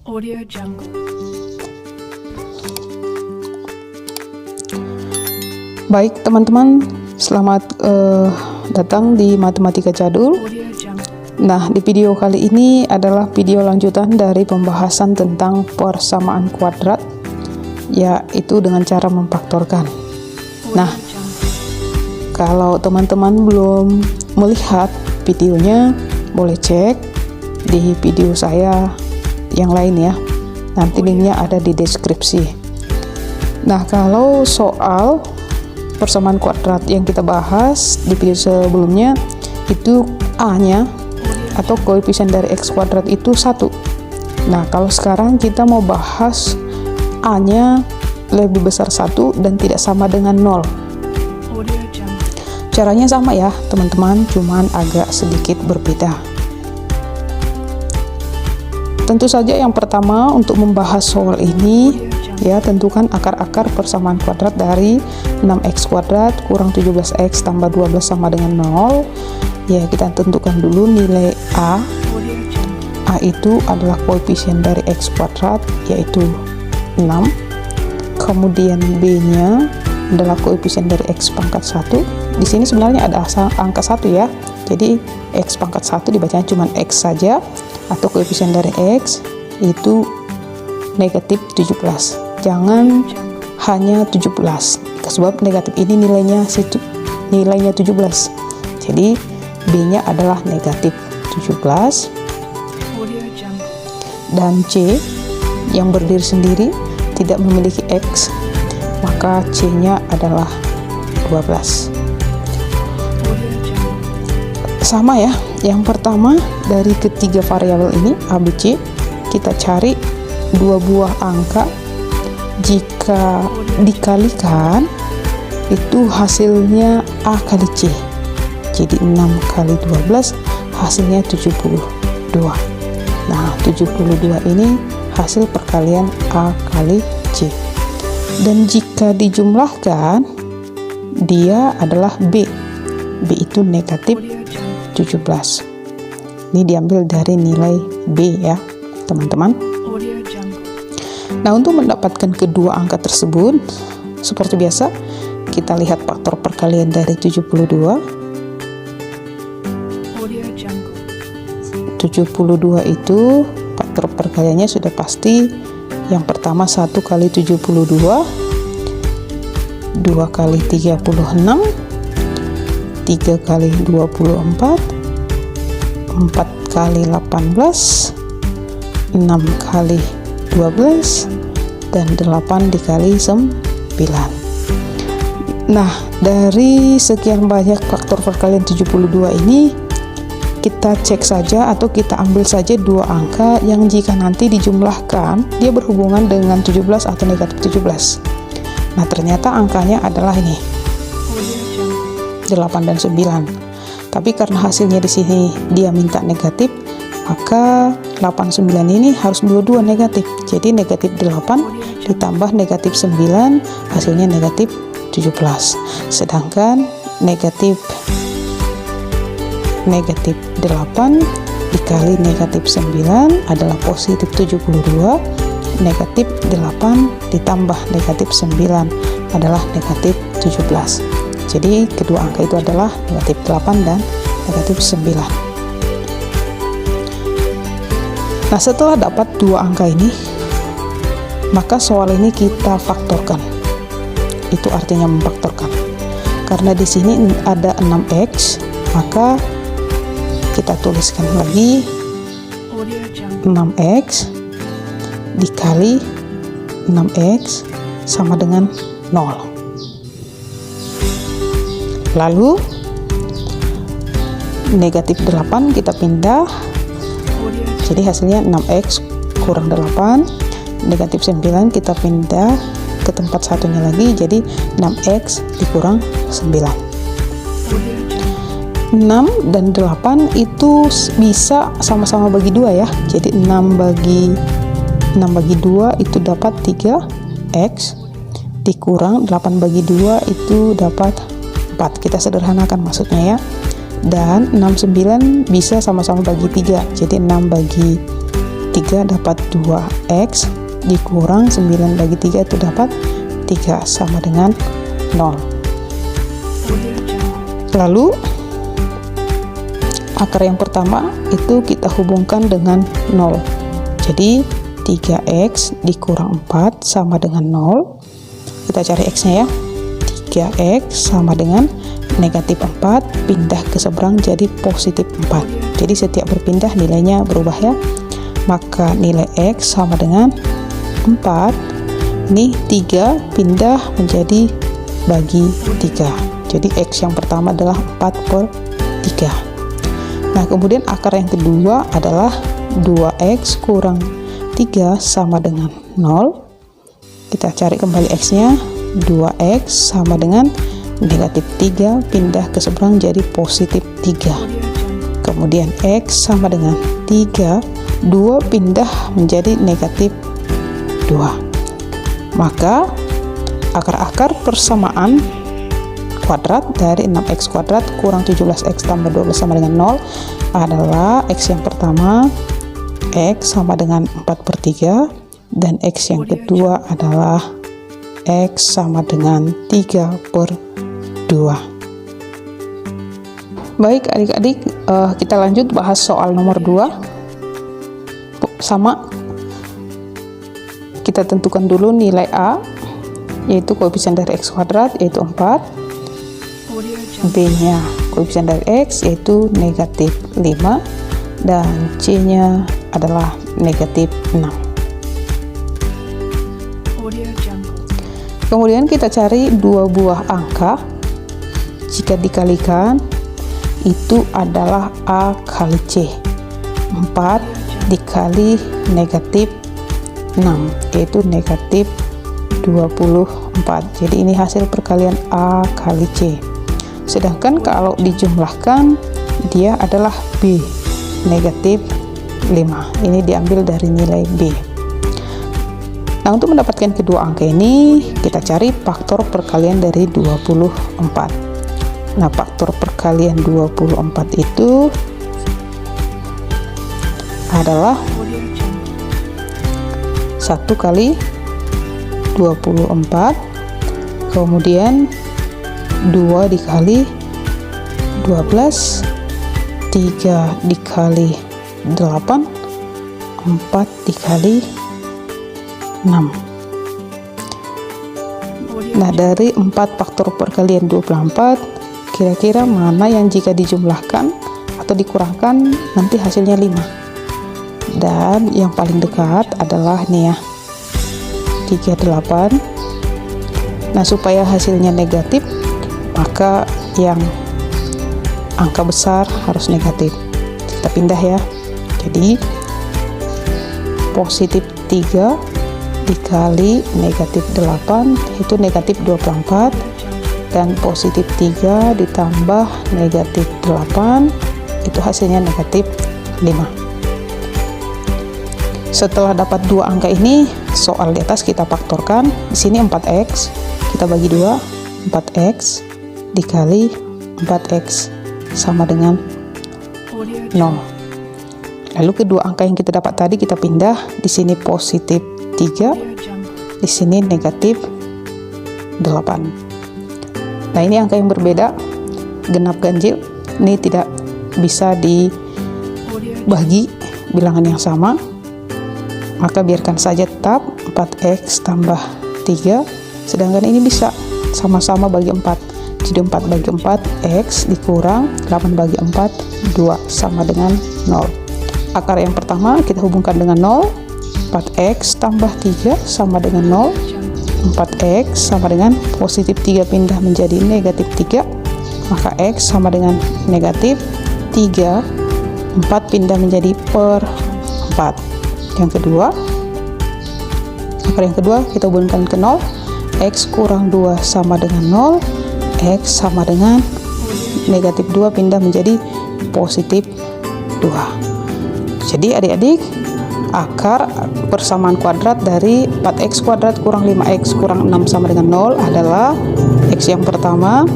Audio Jungle. Baik teman-teman, selamat datang di Matematika Jadul. Audio Jungle. Nah, di video kali ini adalah video lanjutan dari pembahasan tentang persamaan kuadrat, yaitu dengan cara memfaktorkan. Nah, kalau teman-teman belum melihat videonya, boleh cek di video saya yang lain ya. Nanti linknya ada di deskripsi. Nah, kalau soal persamaan kuadrat yang kita bahas di video sebelumnya, itu A-nya atau koefisien dari X kuadrat itu 1. Nah, kalau sekarang kita mau bahas A-nya lebih besar 1 dan tidak sama dengan 0. Caranya sama ya teman-teman, cuman agak sedikit berbeda. Tentu saja yang pertama untuk membahas soal ini, ya, tentukan akar-akar persamaan kuadrat dari 6x kuadrat kurang 17x tambah 12 sama dengan 0. Ya, kita tentukan dulu nilai A. A itu adalah koefisien dari x kuadrat, yaitu 6. Kemudian B-nya adalah koefisien dari x pangkat 1. Di sini sebenarnya ada angka 1 ya. Jadi x pangkat 1 dibacanya cuma x saja, atau koefisien dari x itu negatif 17. Jangan hanya 17, sebab negatif ini nilainya 17. Jadi B-nya adalah negatif 17. Dan C yang berdiri sendiri tidak memiliki x, maka C-nya adalah 12. Sama ya, yang pertama dari ketiga variabel ini A, B, C, kita cari dua buah angka. Jika dikalikan itu hasilnya A kali C, jadi 6 kali 12 hasilnya 72. Nah, 72 ini hasil perkalian A kali C. Dan jika dijumlahkan, dia adalah B. B itu negatif 17. Ini diambil dari nilai B ya, teman-teman. Nah, untuk mendapatkan kedua angka tersebut, seperti biasa, kita lihat faktor perkalian dari 72. 72 itu faktor perkaliannya sudah pasti. Yang pertama 1 kali 72, 2 kali 36, 3 kali 24, 4 kali 18, 6 kali 12, dan 8 dikali 9. Nah, dari sekian banyak faktor perkalian 72 ini, kita cek saja atau kita ambil saja dua angka yang jika nanti dijumlahkan dia berhubungan dengan 17 atau negatif 17. Nah, ternyata angkanya adalah ini 8 dan 9. Tapi karena hasilnya di sini dia minta negatif, maka 89 ini harus dua-dua negatif. Jadi negatif 8 ditambah negatif 9 hasilnya negatif 17. Sedangkan negatif 8 dikali negatif 9 adalah positif 72. Negatif 8 ditambah negatif 9 adalah negatif 17. Jadi kedua angka itu adalah negatif 8 dan negatif 9. Nah, setelah dapat dua angka ini, maka soal ini kita faktorkan. Itu artinya memfaktorkan. Karena di sini ada 6x, maka kita tuliskan lagi 6x dikali 6x sama dengan 0. Lalu negatif 8 kita pindah, jadi hasilnya 6x kurang 8. Negatif 9 kita pindah ke tempat satunya lagi, jadi 6x dikurang 9. 6 dan 8 itu bisa sama-sama bagi 2 ya. Jadi 6 bagi 2 itu dapat 3x dikurang 8 bagi 2 itu dapat 4. Kita sederhanakan maksudnya ya. Dan 6, 9 bisa sama-sama bagi 3. Jadi 6 bagi 3 dapat 2x dikurang 9 bagi 3 itu dapat 3 sama dengan 0. Lalu akar yang pertama itu kita hubungkan dengan 0. Jadi 3x dikurang 4 sama dengan 0. Kita cari x-nya ya. 3x sama dengan negatif 4, pindah ke seberang jadi positif 4. Jadi setiap berpindah nilainya berubah ya. Maka nilai x sama dengan 4. Ini 3 pindah menjadi bagi 3. Jadi x yang pertama adalah 4/3. Nah, kemudian akar yang kedua adalah 2x kurang 3 sama dengan 0. Kita cari kembali x-nya. 2x sama dengan negatif 3 pindah ke seberang jadi positif 3. Kemudian x sama dengan 3, 2 pindah menjadi negatif 2. Maka akar-akar persamaan kuadrat dari 6x kuadrat kurang 17x tambah 12 sama dengan 0 adalah x yang pertama x sama dengan 4/3 dan x yang kedua adalah x sama dengan 3/2. Baik adik-adik, kita lanjut bahas soal nomor 2. Sama, kita tentukan dulu nilai A, yaitu koefisien dari x kuadrat, yaitu 4. B-nya koefisien dari x, yaitu negatif 5. Dan C-nya adalah negatif 6. Kemudian kita cari dua buah angka. Jika dikalikan, itu adalah A kali C. 4 dikali negatif 6, yaitu negatif 24. Jadi ini hasil perkalian A kali C. Sedangkan kalau dijumlahkan, dia adalah B, negatif 5. Ini diambil dari nilai B. Nah, untuk mendapatkan kedua angka ini, kita cari faktor perkalian dari 24. Nah, faktor perkalian 24 itu adalah 1 kali 24, kemudian 2 dikali 12, 3 dikali 8, 4 dikali 6. Nah, dari 4 faktor perkalian 24, kira-kira mana yang jika dijumlahkan atau dikurangkan nanti hasilnya 5. Dan yang paling dekat adalah nih ya, 38. Nah, supaya hasilnya negatif, maka yang angka besar harus negatif. Kita pindah ya. Jadi positif 3 dikali negatif 8 itu negatif 24, dan positif 3 ditambah negatif 8 itu hasilnya negatif 5. Setelah dapat dua angka ini, soal di atas kita faktorkan. Di sini 4x, kita bagi 2, 4x dikali 4x sama dengan 0. Lalu kedua angka yang kita dapat tadi kita pindah. Di sini positif 3, di sini negatif 8. Nah, ini angka yang berbeda, genap ganjil. Ini tidak bisa dibagi bilangan yang sama, maka biarkan saja tetap 4x tambah 3, sedangkan ini bisa sama-sama bagi 4. Jadi 4 bagi 4 x dikurang 8 bagi 4 2 sama dengan 0. Akar yang pertama kita hubungkan dengan 0. 4x tambah 3 sama dengan 0. 4x sama dengan positif 3 pindah menjadi negatif 3, maka x sama dengan negatif 3. 4 pindah menjadi per 4. Yang kedua, akar yang kedua kita hubungkan ke 0. X kurang 2 sama dengan 0. X sama dengan negatif 2 pindah menjadi positif 2. Jadi adik-adik, akar persamaan kuadrat dari 4x kuadrat kurang 5x kurang 6 sama dengan 0 adalah x yang pertama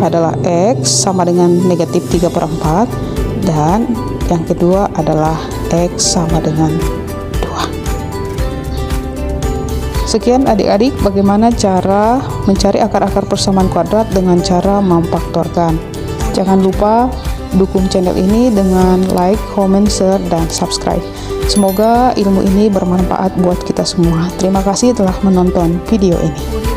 adalah x sama dengan negatif 3/4, dan yang kedua adalah X sama dengan 2. Sekian adik-adik bagaimana cara mencari akar-akar persamaan kuadrat dengan cara memfaktorkan. Jangan lupa dukung channel ini dengan like, comment, share, dan subscribe. Semoga ilmu ini bermanfaat buat kita semua. Terima kasih telah menonton video ini.